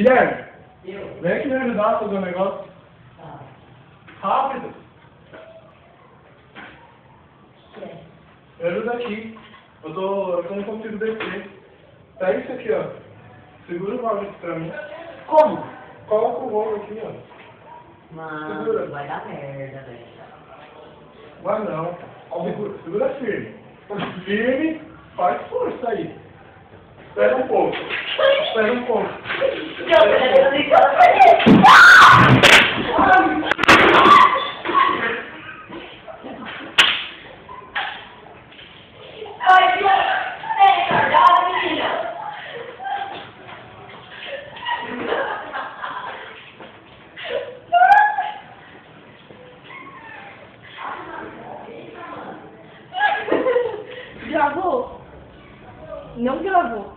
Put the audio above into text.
Guilherme, Eu. vem aqui me ajudar a fazer um negócio. Tá. Rápido. Quer? Me ajuda aqui. Eu não consigo descer. Pega isso aqui, ó. Segura o valor aqui pra mim. Como? Coloca o rolo aqui, ó. Mano, Segura. vai dar merda, velho. Vai não. Segura firme. Firme. Faz força aí. Espera um pouco. Espera um pouco. Não, eu nem falo pra ele. Ai, é retardado, menina. Gravou? Não gravou.